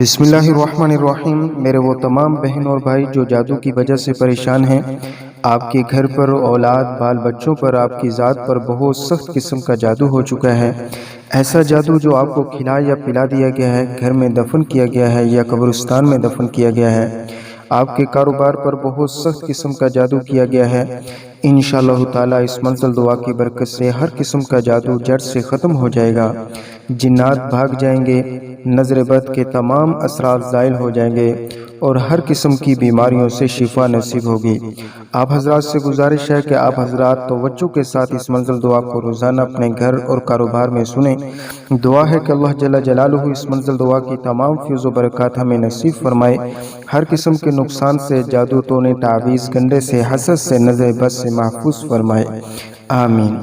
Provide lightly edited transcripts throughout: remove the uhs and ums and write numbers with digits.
बिस्मिल्लाहिर्रहमानिर्रहीम। मेरे वो तमाम बहन और भाई जो जादू की वजह से परेशान हैं, आपके घर पर, औलाद, बाल बच्चों पर, आपकी ज़ात पर बहुत सख्त किस्म का जादू हो चुका है। ऐसा जादू जो आपको खिला या पिला दिया गया है, घर में दफन किया गया है या कब्रिस्तान में दफन किया गया है। आपके कारोबार पर बहुत सख्त किस्म का जादू किया गया है। इंशाअल्लाह ताला इस मंज़िल दुआ की बरकत से हर किस्म का जादू जड़ से ख़त्म हो जाएगा। जिन्नात भाग जाएंगे, नज़र बद के तमाम असरार ज़ाइल हो जाएंगे और हर किस्म की बीमारियों से शिफा नसीब होगी। आप हजरात से गुजारिश है कि आप हजरात तवज्जो के साथ इस मंज़िल दुआ को रोज़ाना अपने घर और कारोबार में सुने। दुआ है कि अल्लाह जल्ल जलालुहु इस मंज़िल दुआ की तमाम फ़ैज़ व बरक़ात हमें नसीब फरमाए। हर किस्म के नुकसान से, जादू टोने, तावीज़, गंडे से, हसद से, नज़र बद से महफूज फरमाए। आमीन।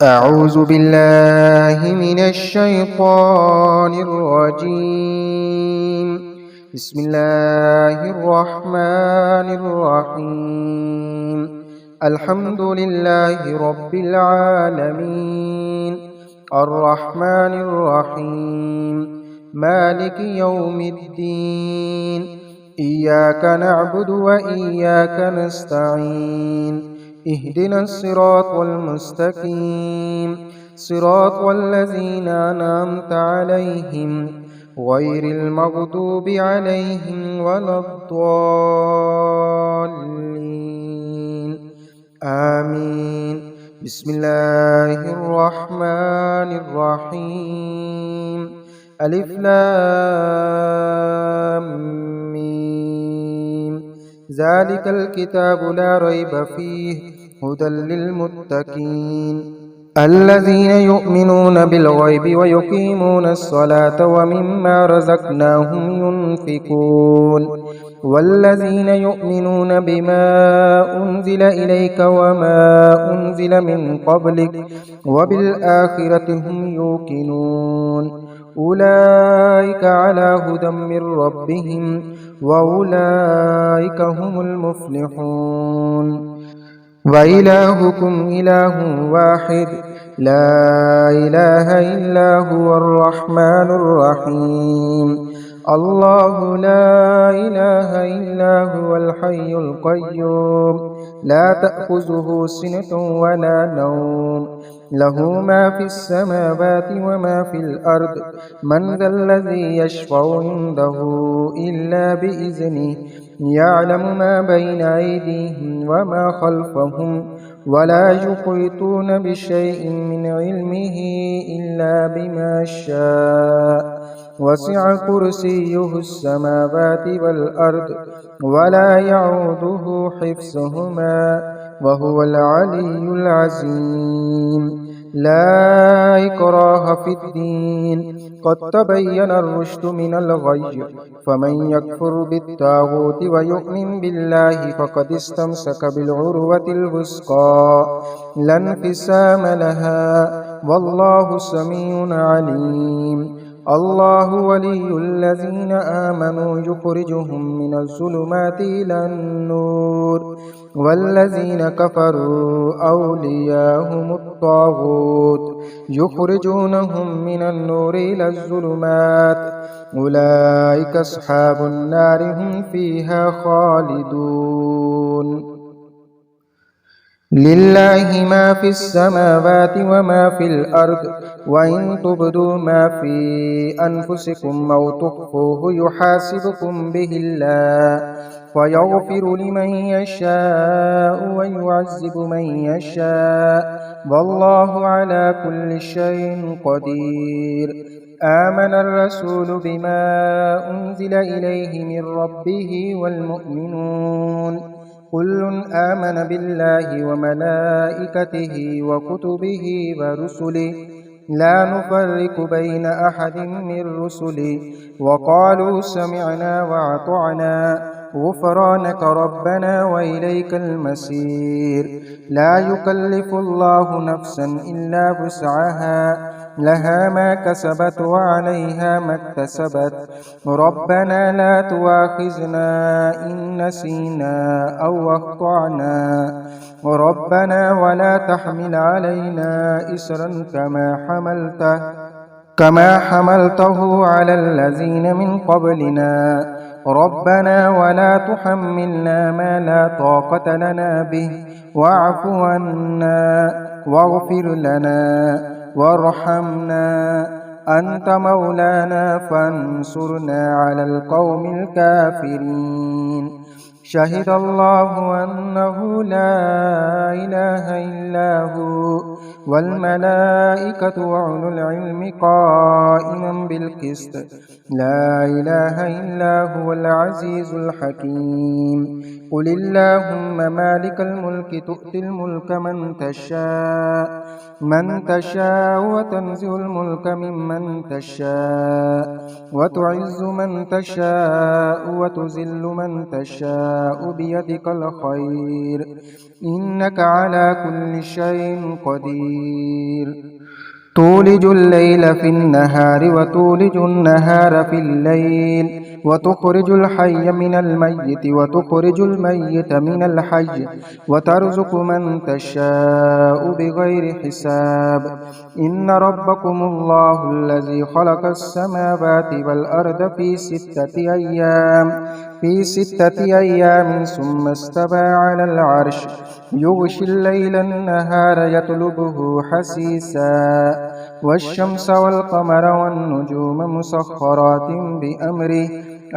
अऊज़ु बिल्लाहि मिनश शैतानिर रजीम। बिस्मिल्लाहिर रहमानिर रहीम। अल्हम्दुलिल्लाहि रब्बिल आलमीन, अर्रहमानिर रहीम, मालिकि यौमिद्दीन, इय्याका नअबुदु व इय्याका नस्तईन, इहदिनस सिरातल मुस्तकीम, सिरातल लज़ीना अनअमता अलैहिम गैरिल मग़दूबि अलैहिम वलद्दाल्लीन। आमीन। बिस्मिल्लाहिर रहमानिर रहीम। अलिफ लाम मीम। ज़ालिकल किताबु ला रैब फ़ीहि हुदल लिल मुत्तक़ीन अल्लज़ीना युमिनूना बिल गैबि व युक़ीमूना अस्सलाता व मिम्मा रज़क़नाहुम युनफ़िक़ून वल्लज़ीना युमिनूना बिमा उन्ज़िला इलैका व मा उन्ज़िला मिन क़ब्लिक व बिल आखिरति हुम युक़िनून उलाइका अला हुदम मिर रब्बिहिम व उलाइका हुमुल मुफ़्लिहून। व इलाहुकुम इलाहुन वाहिद ला इलाहा इल्ला हुवर रहमानुर रहीम। अल्लाहु ला इलाहा इल्ला हुवल हय्युल क़य्यूम ला तअख़ुज़ुहु सिनतुन व ला नौम लहू मा फ़िस समावाति व मा फ़िल अर्द मन ज़ल्लज़ी यशफ़अु इंदहु इल्ला बिइज़निहि यअलमु मा बैना अयदीहिम व मा ख़ल्फ़हुम व ला युहीतूना बिशैइन मिन इल्मिही इल्ला बिमा शाअ वसिअ कुर्सियुहुस समावाति वल अर्द व ला यऊदुहु हिफ्ज़ुहुमा व हुवल अलिय्युल अज़ीम। ला इक्राहा फ़िद्दीन क़द तबय्यनर रुश्दु मिनल ग़य्य फ़मन यकफ़ुर बित्ताग़ूति व यु'मिन बिल्लाहि फ़क़द इस्तमसक बिलउर्वतिल वुस्क़ा ला इंफ़िसाम लहा वल्लाहु समीउन अलीम। अल्लाहु वलियुल्लज़ीना आमनू युख़रिजुहुम मिनज़्ज़ुलुमाति इलन-नूर वल्लज़ीना कफ़रू औलियाहुमुत ताग़ूत युख़रिजूनहुम मिनन-नूरि इलज़्ज़ुलुमात उलाइका अस्हाबुन नारि हुम फ़ीहा ख़ालिदून। लिल्लाहि मा फ़िस समावाति व मा फ़िल अर्द व इन तुब्दू मा फ़ी अनफ़ुसिकुम औ तुख़्फ़ूहु युहासिबकुम बिहिल्लाह फ़यग़फ़िरु लिमन यशाअु व युअज़्ज़िबु मन यशाअ वल्लाहु अला कुल्लि शैइन क़दीर। आमनर रसूलु बिमा उन्ज़िला इलैहि मिर रब्बिहि वल मुअ्मिनून कुल्लुन आमन बिल्लाहि व मलाइकतिहि व कुतुबिहि व रुसुलिहि ला नुफ़र्रिक़ु बैन अहदिम मिर रुसुलिहि व क़ालू समिअना व अतअना ग़ुफ़रानक रब्बना व इलैकल मसीर। ला युकल्लिफ़ुल्लाहु नफ़्सन इल्ला वुस्अहा लहा मा कसबत व अलैहा मक्तसबत रब्बना ला तुआख़िज़ना इन नसीना औ अख़्तअना रब्बना व ला तहमिल अलैना इसरन कमा हमलतहु كما حملته على الذين من قبلنا ربنا ولا تحملنا ما لا طاقة لنا به واعف عنا واغفر لنا وارحمنا أنت مولانا فانصرنا على القوم الكافرين. شهد الله أنه لا إله إلا هو والملائكة وأولو العلم قائما بالقسط لا إله إلا هو العزيز الحكيم. قل اللهم مالك الملك تؤتي الملك من تشاء وتنزع الملك ممن تشاء وتعز من تشاء وتذل من تشاء بيدك الخير إنك على كل شيء قدير. تولج الليل في النهار وتولج النهار في الليل وتخرج الحي من الميت وتخرج الميت من الحي وترزق من تشاء بغير حساب. إن ربكم الله الذي خلق السماوات والأرض في ستة أيام ثم استوى على العرش يغشي الليل النهار يطلبه حثيثا والشمس والقمر والنجوم مسخرات بأمره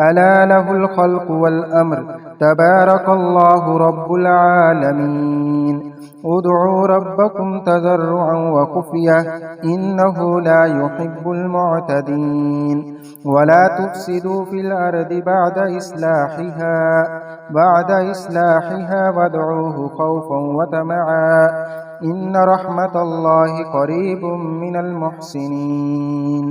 ألا له الخلق والأمر تبارك الله رب العالمين. ادعوا ربكم تضرعا وخفية إنه لا يحب المعتدين. ولا تفسدوا في الأرض بعد إصلاحها وادعوه خوفا وطمعا إن رحمة الله قريب من المحسنين.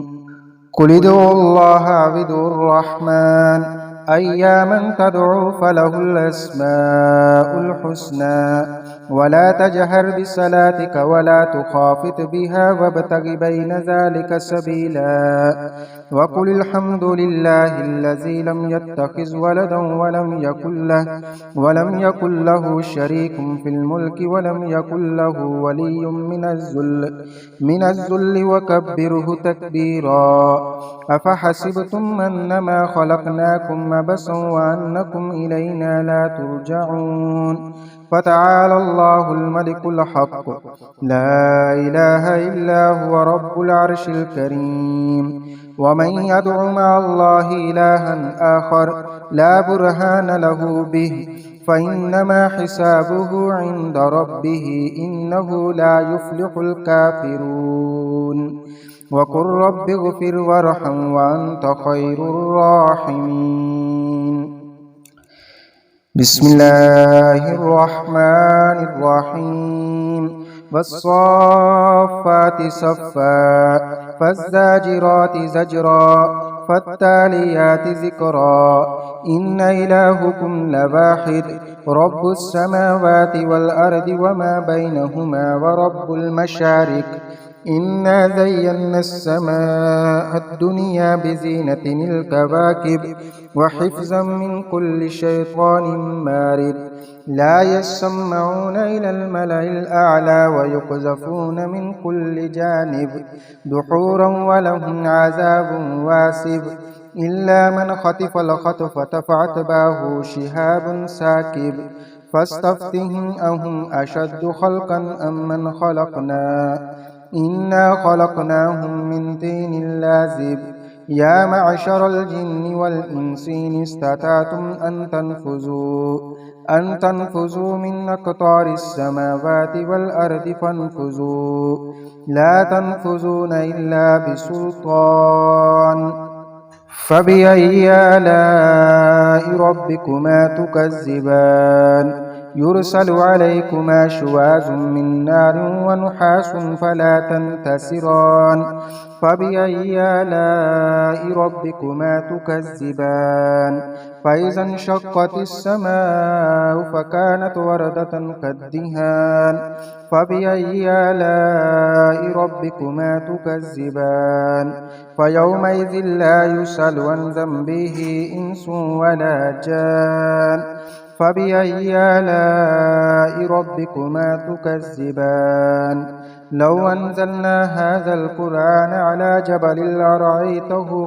قل ادعوا الله أو ادعوا الرحمن أياما تدعوا فله الأسماء الحسنى ولا تجهر بصلاتك ولا تخافت بها وابتغ بين ذلك سبيلا. وقل الحمد لله الذي لم يتخذ ولدا ولم يكن له شريك في الملك ولم يكن له ولي من الذل وكبره تكبيرا. أفحسبتم أنما خلقناكم عبثا وأنكم إلينا لا ترجعون. فتعالى الله الملك الحق لا إله إلا هو رب العرش الكريم. ومن يدع مع الله إلها آخر لا برهان له به فإنما حسابه عند ربه إنه لا يفلح الكافرون. وقل رب اغفر وارحم وأنت خير الراحمين. بسم الله الرحمن الرحيم. والصافات صفا فالزاجرات زجرا فالتاليات ذكرا إن إلهكم لواحد رب السماوات والأرض وما بينهما ورب المشارق. إنا زينا السماء الدنيا بزينة الكواكب وحفظا من كل شيطان مارد. لا يسمعون إلى الملأ الأعلى ويقذفون من كل جانب دحورا ولهم عذاب واسب. إلا من خطف الخطفة فأتبعه شهاب ساكب. فاستفتهم أهم أشد خلقا أم من خلقنا إنا خلقناهم من طين لازب. يا معشر الجن والإنس إن استطعتم أن تنفذوا من أقطار السماوات والأرض فانفذوا لا تنفذون إلا بسلطان. فبأي آلاء ربكما تكذبان. يرسل عليكما شواظ من نار ونحاس فلا تنتصران. فبأي آلاء ربكما تكذبان. فإذا انشقت السماء فكانت وردة كالدهان. فبأي آلاء ربكما تكذبان. فيومئذ لا يسأل عن ذنبه إنس ولا جان. فبأي آلاء ربكما تكذبان. لو أنزلنا هذا القرآن على جبل لرأيته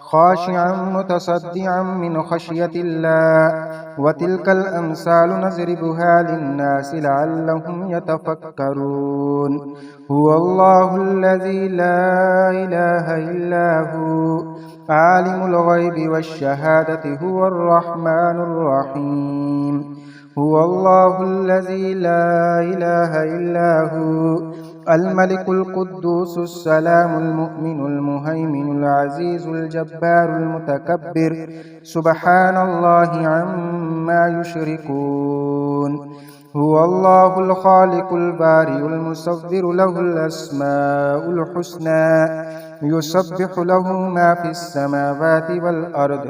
خاشعا متصدعا من خشية الله وتلك الأمثال نضربها للناس لعلهم يتفكرون هو الله الذي لا إله إلا هو عالم الغيب والشهادة هو الرحمن الرحيم هو الله الذي لا إله إلا هو الملك القدوس السلام المؤمن المهيمن العزيز الجبار المتكبر سبحان الله عما يشركون هو الله الخالق البارئ المصور له الأسماء الحسنى يسبح له ما في السماوات والأرض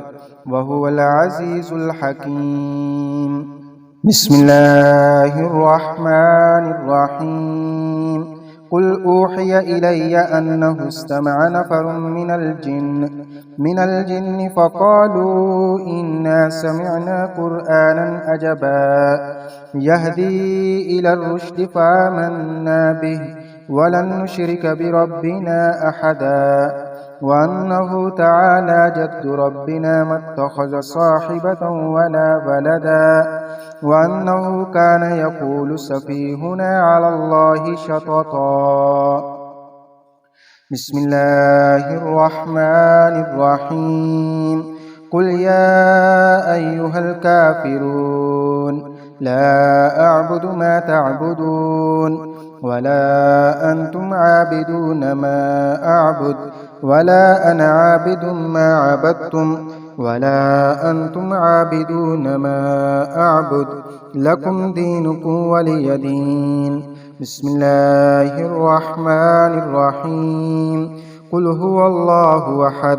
وهو العزيز الحكيم بسم الله الرحمن الرحيم قل أوحي إلي أنه استمع نفر من الجن فقالوا إنا سمعنا قرآنا عجبا يهدي إلى الرشد فآمنا به ولن نشرك بربنا أحدا وأنه تعالى جد ربنا ما اتخذ صاحبة ولا ولدا وأنه كان يقول سفيهنا على الله شططا بسم الله الرحمن الرحيم قل يا أيها الكافرون لا أعبد ما تعبدون ولا أنتم عابدون ما أعبد ولا أنا عابد ما عبدتم ولا أنتم عابدون ما أعبد لكم دينكم ولي دين بسم الله الرحمن الرحيم قل هو الله أحد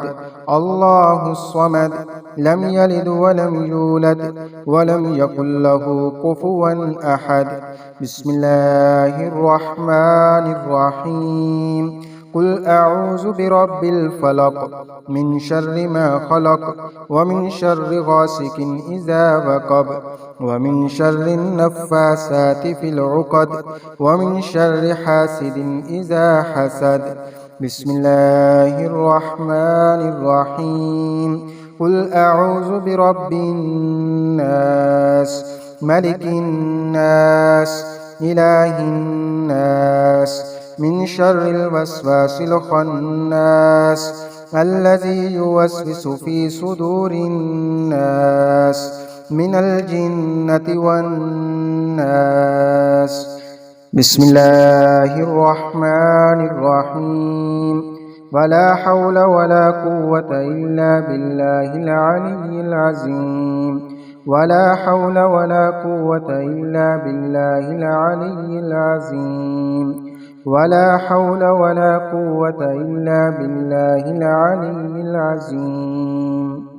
الله الصمد لم يلد ولم يولد ولم يكن له كفوا أحد بسم الله الرحمن الرحيم قل أعوذ برب الفلق من شر ما خلق ومن شر غاسق إذا وقب ومن شر النفاسات في العقد ومن شر حاسد إذا حسد بسم الله الرحمن الرحيم قل أعوذ برب الناس ملك الناس إله الناس من شر الوسواس الخناس الذي يوسوس في صدور الناس من الجنة والناس بسم الله الرحمن الرحيم ولا حول ولا قوة إلا بالله العلي العظيم ولا حول ولا قوة إلا بالله العلي العظيم ولا حول ولا قوة إلا بالله العلي العظيم